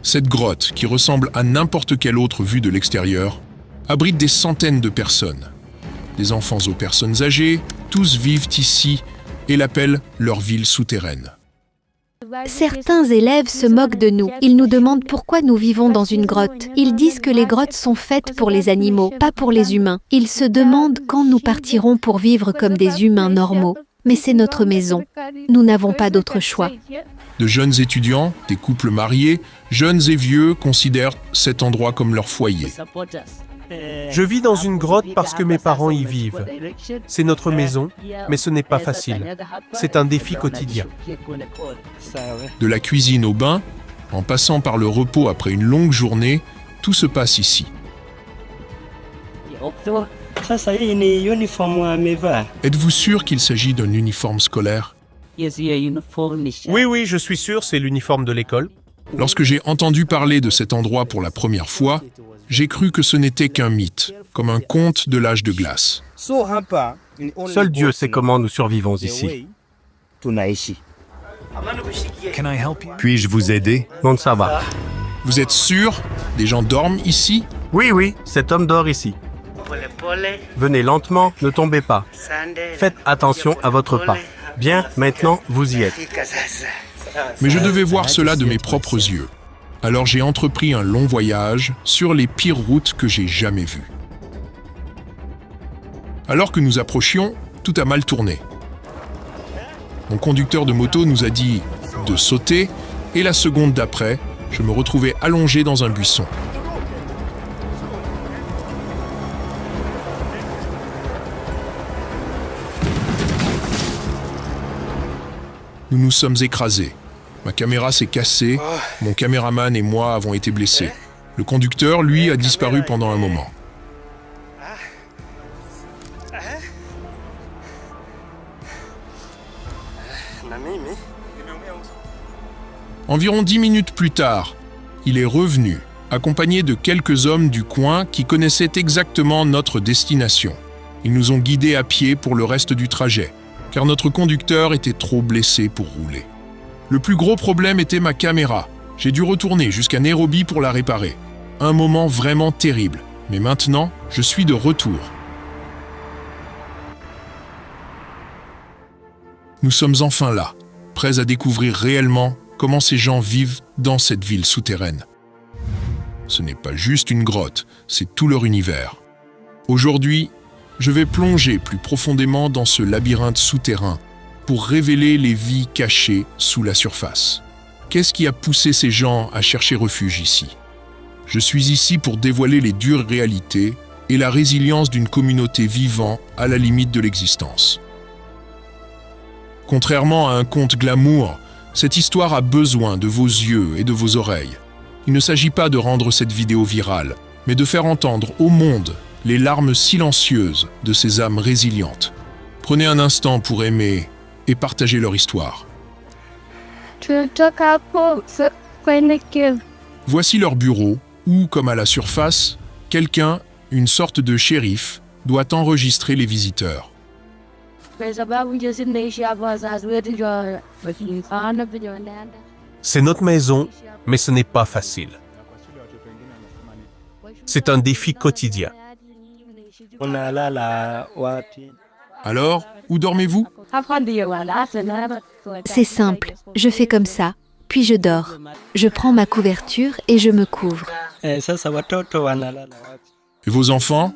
Cette grotte, qui ressemble à n'importe quelle autre vue de l'extérieur, abrite des centaines de personnes. Des enfants aux personnes âgées, tous vivent ici et l'appellent leur ville souterraine. Certains élèves se moquent de nous. Ils nous demandent pourquoi nous vivons dans une grotte. Ils disent que les grottes sont faites pour les animaux, pas pour les humains. Ils se demandent quand nous partirons pour vivre comme des humains normaux. Mais c'est notre maison. Nous n'avons pas d'autre choix. De jeunes étudiants, des couples mariés, jeunes et vieux considèrent cet endroit comme leur foyer. Je vis dans une grotte parce que mes parents y vivent. C'est notre maison, mais ce n'est pas facile. C'est un défi quotidien. De la cuisine au bain, en passant par le repos après une longue journée, tout se passe ici. Êtes-vous sûr qu'il s'agit d'un uniforme scolaire? Oui, je suis sûr, c'est l'uniforme de l'école. Lorsque j'ai entendu parler de cet endroit pour la première fois, j'ai cru que ce n'était qu'un mythe, comme un conte de l'âge de glace. Seul Dieu sait comment nous survivons ici. Puis-je vous aider? Non, ça va. Vous êtes sûr? Des gens dorment ici? Oui, cet homme dort ici. Venez lentement, ne tombez pas. Faites attention à votre pas. Bien, maintenant, vous y êtes. Mais je devais voir cela de mes propres yeux. Alors j'ai entrepris un long voyage sur les pires routes que j'ai jamais vues. Alors que nous approchions, tout a mal tourné. Mon conducteur de moto nous a dit de sauter et la seconde d'après, je me retrouvais allongé dans un buisson. Nous nous sommes écrasés. Ma caméra s'est cassée, mon caméraman et moi avons été blessés. Le conducteur, lui, a disparu pendant un moment. Environ 10 minutes plus tard, il est revenu, accompagné de quelques hommes du coin qui connaissaient exactement notre destination. Ils nous ont guidés à pied pour le reste du trajet, car notre conducteur était trop blessé pour rouler. Le plus gros problème était ma caméra. J'ai dû retourner jusqu'à Nairobi pour la réparer. Un moment vraiment terrible, mais maintenant, je suis de retour. Nous sommes enfin là, prêts à découvrir réellement comment ces gens vivent dans cette ville souterraine. Ce n'est pas juste une grotte, c'est tout leur univers. Aujourd'hui, je vais plonger plus profondément dans ce labyrinthe souterrain pour révéler les vies cachées sous la surface. Qu'est-ce qui a poussé ces gens à chercher refuge ici? Je suis ici pour dévoiler les dures réalités et la résilience d'une communauté vivant à la limite de l'existence. Contrairement à un conte glamour, cette histoire a besoin de vos yeux et de vos oreilles. Il ne s'agit pas de rendre cette vidéo virale, mais de faire entendre au monde les larmes silencieuses de ces âmes résilientes. Prenez un instant pour aimer et partager leur histoire. Voici leur bureau où, comme à la surface, quelqu'un, une sorte de shérif, doit enregistrer les visiteurs. C'est notre maison, mais ce n'est pas facile. C'est un défi quotidien. Alors, où dormez-vous? C'est simple, je fais comme ça, puis je dors. Je prends ma couverture et je me couvre. Et vos enfants?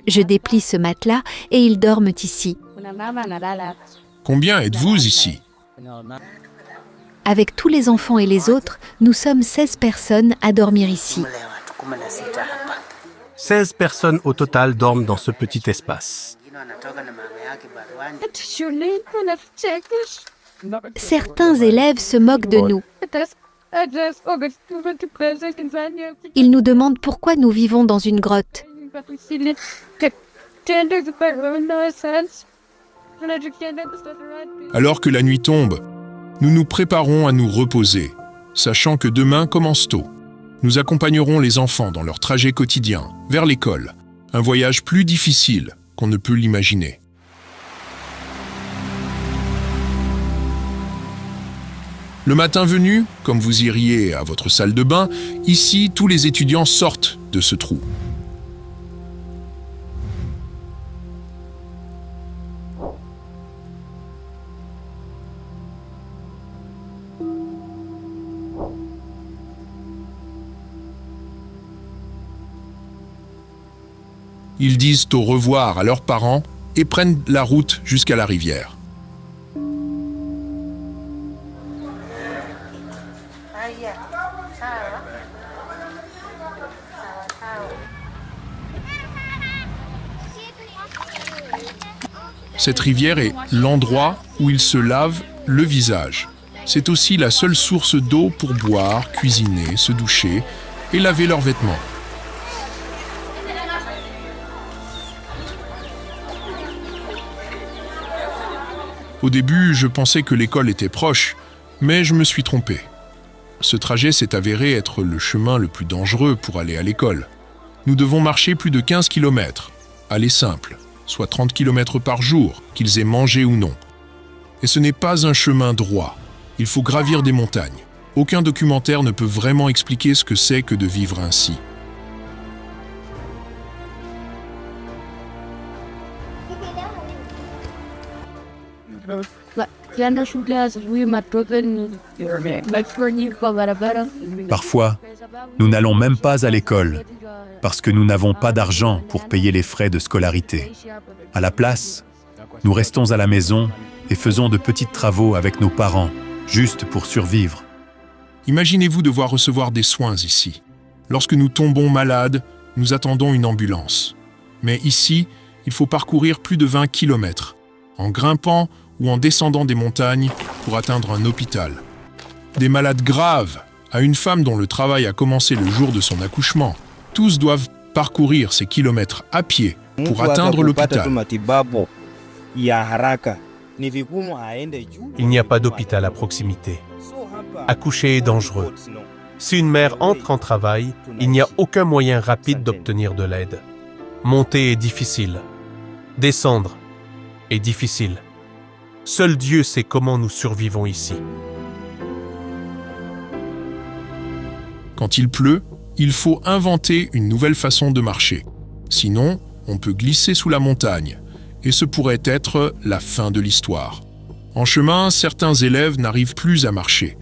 Je déplie ce matelas et ils dorment ici. Combien êtes-vous ici? Avec tous les enfants et les autres, nous sommes 16 personnes à dormir ici. 16 personnes au total dorment dans ce petit espace. Certains élèves se moquent de nous. Ils nous demandent pourquoi nous vivons dans une grotte. Alors que la nuit tombe, nous nous préparons à nous reposer, sachant que demain commence tôt. Nous accompagnerons les enfants dans leur trajet quotidien, vers l'école, un voyage plus difficile qu'on ne peut l'imaginer. Le matin venu, comme vous iriez à votre salle de bain, ici, tous les étudiants sortent de ce trou. Ils disent au revoir à leurs parents et prennent la route jusqu'à la rivière. Cette rivière est l'endroit où ils se lavent le visage. C'est aussi la seule source d'eau pour boire, cuisiner, se doucher et laver leurs vêtements. Au début, je pensais que l'école était proche, mais je me suis trompé. Ce trajet s'est avéré être le chemin le plus dangereux pour aller à l'école. Nous devons marcher plus de 15 km, aller simple, soit 30 km par jour, qu'ils aient mangé ou non. Et ce n'est pas un chemin droit, il faut gravir des montagnes. Aucun documentaire ne peut vraiment expliquer ce que c'est que de vivre ainsi. Parfois, nous n'allons même pas à l'école parce que nous n'avons pas d'argent pour payer les frais de scolarité. À la place, nous restons à la maison et faisons de petits travaux avec nos parents, juste pour survivre. Imaginez-vous devoir recevoir des soins ici. Lorsque nous tombons malades, nous attendons une ambulance. Mais ici, il faut parcourir plus de 20 km, en grimpant ou en descendant des montagnes pour atteindre un hôpital. Des malades graves, à une femme dont le travail a commencé le jour de son accouchement. Tous doivent parcourir ces kilomètres à pied pour atteindre l'hôpital. Il n'y a pas d'hôpital à proximité. Accoucher est dangereux. Si une mère entre en travail, il n'y a aucun moyen rapide d'obtenir de l'aide. Monter est difficile. Descendre est difficile. Seul Dieu sait comment nous survivons ici. Quand il pleut, il faut inventer une nouvelle façon de marcher. Sinon, on peut glisser sous la montagne, et ce pourrait être la fin de l'histoire. En chemin, certains élèves n'arrivent plus à marcher.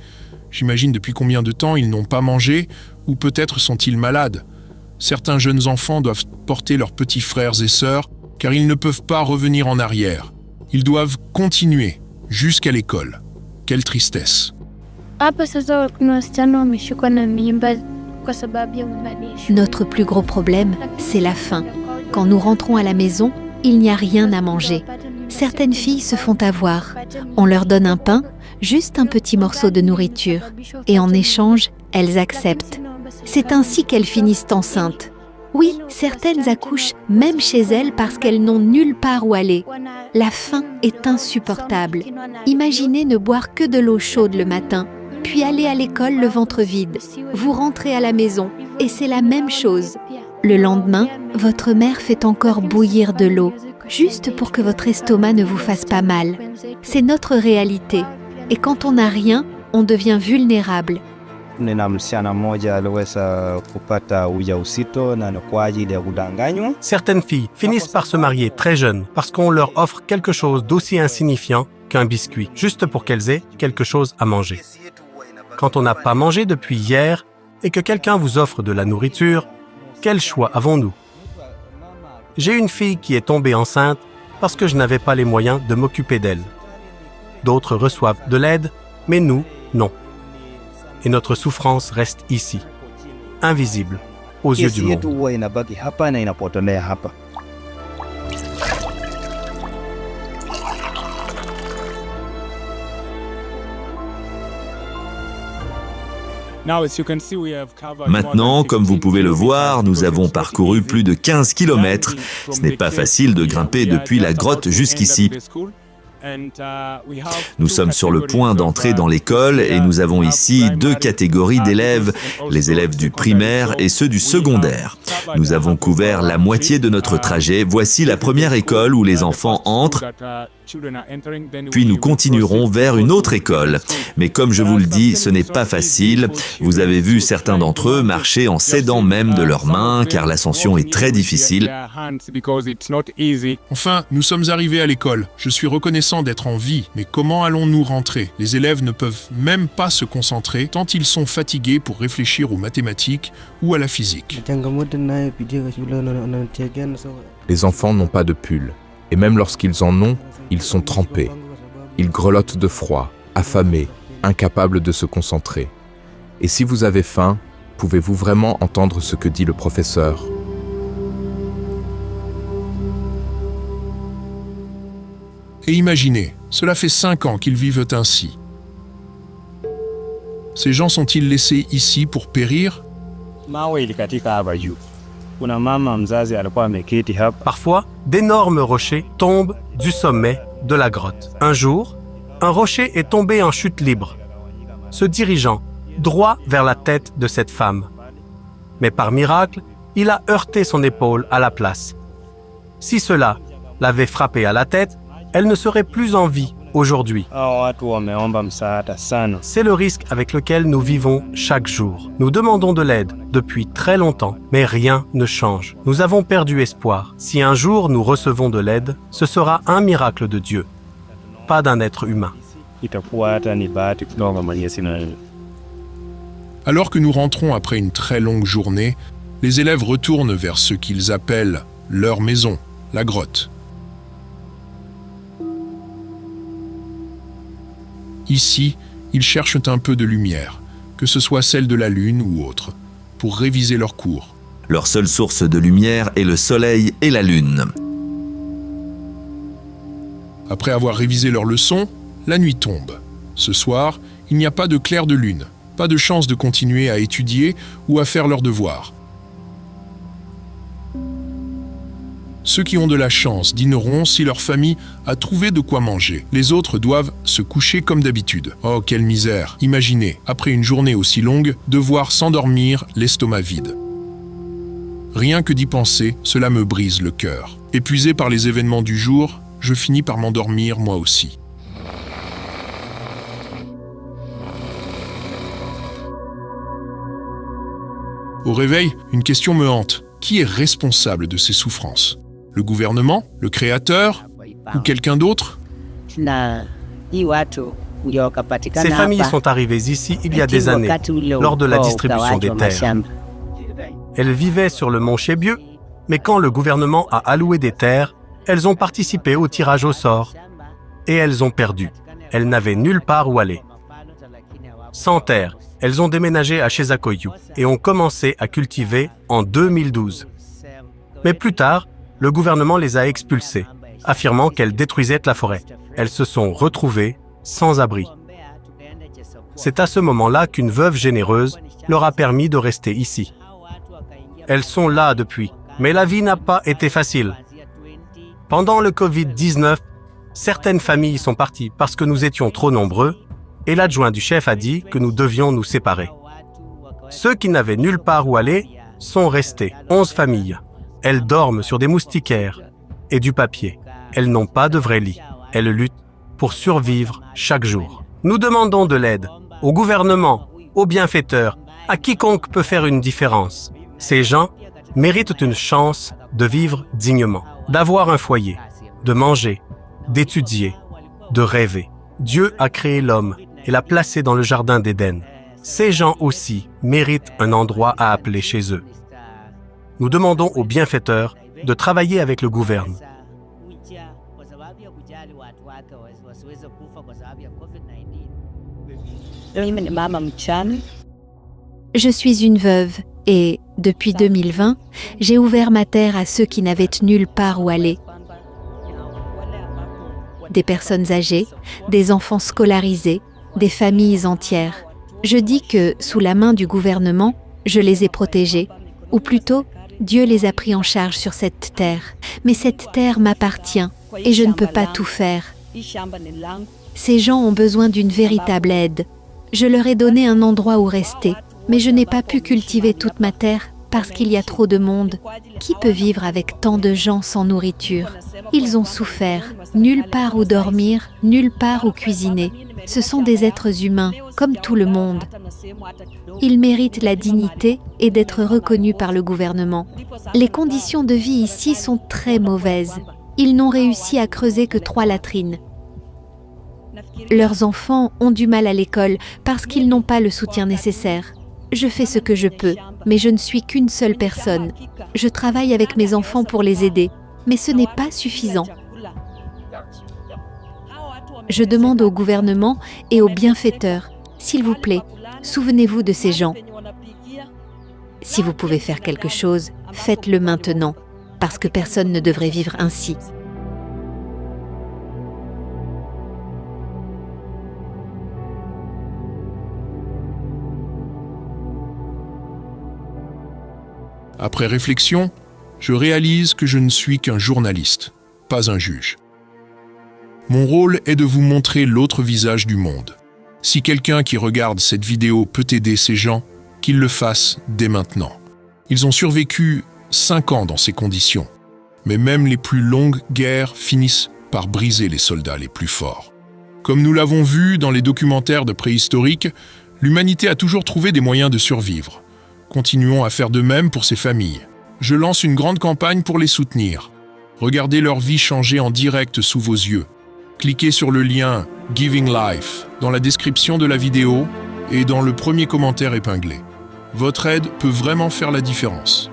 J'imagine depuis combien de temps ils n'ont pas mangé, ou peut-être sont-ils malades. Certains jeunes enfants doivent porter leurs petits frères et sœurs, car ils ne peuvent pas revenir en arrière. Ils doivent continuer jusqu'à l'école. Quelle tristesse. Notre plus gros problème, c'est la faim. Quand nous rentrons à la maison, il n'y a rien à manger. Certaines filles se font avoir. On leur donne un pain, juste un petit morceau de nourriture. Et en échange, elles acceptent. C'est ainsi qu'elles finissent enceintes. Oui, certaines accouchent même chez elles parce qu'elles n'ont nulle part où aller. La faim est insupportable. Imaginez ne boire que de l'eau chaude le matin, puis aller à l'école le ventre vide. Vous rentrez à la maison et c'est la même chose. Le lendemain, votre mère fait encore bouillir de l'eau, juste pour que votre estomac ne vous fasse pas mal. C'est notre réalité. Et quand on n'a rien, on devient vulnérable. Certaines filles finissent par se marier très jeunes parce qu'on leur offre quelque chose d'aussi insignifiant qu'un biscuit, juste pour qu'elles aient quelque chose à manger. Quand on n'a pas mangé depuis hier et que quelqu'un vous offre de la nourriture, quel choix avons-nous? J'ai une fille qui est tombée enceinte parce que je n'avais pas les moyens de m'occuper d'elle. D'autres reçoivent de l'aide, mais nous, non. Et notre souffrance reste ici, invisible aux yeux du monde. Maintenant, comme vous pouvez le voir, nous avons parcouru plus de 15 km. Ce n'est pas facile de grimper depuis la grotte jusqu'ici. Nous sommes sur le point d'entrer dans l'école et nous avons ici 2 catégories d'élèves, les élèves du primaire et ceux du secondaire. Nous avons couvert la moitié de notre trajet. Voici la première école où les enfants entrent, puis nous continuerons vers une autre école. Mais comme je vous le dis, ce n'est pas facile. Vous avez vu certains d'entre eux marcher en s'aidant même de leurs mains, car l'ascension est très difficile. Enfin, nous sommes arrivés à l'école. Je suis reconnaissant d'être en vie, mais comment allons-nous rentrer? Les élèves ne peuvent même pas se concentrer tant ils sont fatigués pour réfléchir aux mathématiques ou à la physique. Les enfants n'ont pas de pull, et même lorsqu'ils en ont, ils sont trempés. Ils grelottent de froid, affamés, incapables de se concentrer. Et si vous avez faim, pouvez-vous vraiment entendre ce que dit le professeur ? Et imaginez, cela fait 5 ans qu'ils vivent ainsi. Ces gens sont-ils laissés ici pour périr? Parfois, d'énormes rochers tombent du sommet de la grotte. Un jour, un rocher est tombé en chute libre, se dirigeant droit vers la tête de cette femme. Mais par miracle, il a heurté son épaule à la place. Si cela l'avait frappée à la tête, elle ne serait plus en vie aujourd'hui. C'est le risque avec lequel nous vivons chaque jour. Nous demandons de l'aide depuis très longtemps, mais rien ne change. Nous avons perdu espoir. Si un jour nous recevons de l'aide, ce sera un miracle de Dieu, pas d'un être humain. Alors que nous rentrons après une très longue journée, les élèves retournent vers ce qu'ils appellent leur maison, la grotte. Ici, ils cherchent un peu de lumière, que ce soit celle de la lune ou autre, pour réviser leur cours. Leur seule source de lumière est le soleil et la lune. Après avoir révisé leurs leçons, la nuit tombe. Ce soir, il n'y a pas de clair de lune, pas de chance de continuer à étudier ou à faire leurs devoirs. Ceux qui ont de la chance dîneront si leur famille a trouvé de quoi manger. Les autres doivent se coucher comme d'habitude. Oh, quelle misère! Imaginez, après une journée aussi longue, devoir s'endormir l'estomac vide. Rien que d'y penser, cela me brise le cœur. Épuisé par les événements du jour, je finis par m'endormir moi aussi. Au réveil, une question me hante. Qui est responsable de ces souffrances? Le gouvernement? Le créateur? Ou quelqu'un d'autre? Ces familles sont arrivées ici il y a des années, lors de la distribution des terres. Elles vivaient sur le mont Chebieu, mais quand le gouvernement a alloué des terres, elles ont participé au tirage au sort et elles ont perdu. Elles n'avaient nulle part où aller. Sans terre, elles ont déménagé à Chezakoyou et ont commencé à cultiver en 2012. Mais plus tard, le gouvernement les a expulsées, affirmant qu'elles détruisaient la forêt. Elles se sont retrouvées sans abri. C'est à ce moment-là qu'une veuve généreuse leur a permis de rester ici. Elles sont là depuis, mais la vie n'a pas été facile. Pendant le Covid-19, certaines familles sont parties parce que nous étions trop nombreux et l'adjoint du chef a dit que nous devions nous séparer. Ceux qui n'avaient nulle part où aller sont restés, 11 familles. Elles dorment sur des moustiquaires et du papier. Elles n'ont pas de vrai lit. Elles luttent pour survivre chaque jour. Nous demandons de l'aide au gouvernement, aux bienfaiteurs, à quiconque peut faire une différence. Ces gens méritent une chance de vivre dignement, d'avoir un foyer, de manger, d'étudier, de rêver. Dieu a créé l'homme et l'a placé dans le jardin d'Éden. Ces gens aussi méritent un endroit à appeler chez eux. Nous demandons aux bienfaiteurs de travailler avec le gouvernement. Je suis une veuve et, depuis 2020, j'ai ouvert ma terre à ceux qui n'avaient nulle part où aller. Des personnes âgées, des enfants scolarisés, des familles entières. Je dis que, sous la main du gouvernement, je les ai protégés, ou plutôt, Dieu les a pris en charge sur cette terre. Mais cette terre m'appartient et je ne peux pas tout faire. Ces gens ont besoin d'une véritable aide. Je leur ai donné un endroit où rester, mais je n'ai pas pu cultiver toute ma terre parce qu'il y a trop de monde. Qui peut vivre avec tant de gens sans nourriture? Ils ont souffert. Nulle part où dormir, nulle part où cuisiner. Ce sont des êtres humains, comme tout le monde. Ils méritent la dignité et d'être reconnus par le gouvernement. Les conditions de vie ici sont très mauvaises. Ils n'ont réussi à creuser que 3 latrines. Leurs enfants ont du mal à l'école parce qu'ils n'ont pas le soutien nécessaire. Je fais ce que je peux, mais je ne suis qu'une seule personne. Je travaille avec mes enfants pour les aider, mais ce n'est pas suffisant. Je demande au gouvernement et aux bienfaiteurs, s'il vous plaît, souvenez-vous de ces gens. Si vous pouvez faire quelque chose, faites-le maintenant, parce que personne ne devrait vivre ainsi. Après réflexion, je réalise que je ne suis qu'un journaliste, pas un juge. Mon rôle est de vous montrer l'autre visage du monde. Si quelqu'un qui regarde cette vidéo peut aider ces gens, qu'il le fasse dès maintenant. Ils ont survécu 5 ans dans ces conditions, mais même les plus longues guerres finissent par briser les soldats les plus forts. Comme nous l'avons vu dans les documentaires de préhistorique, l'humanité a toujours trouvé des moyens de survivre. Continuons à faire de même pour ces familles. Je lance une grande campagne pour les soutenir. Regardez leur vie changer en direct sous vos yeux. Cliquez sur le lien « Giving Life » dans la description de la vidéo et dans le premier commentaire épinglé. Votre aide peut vraiment faire la différence.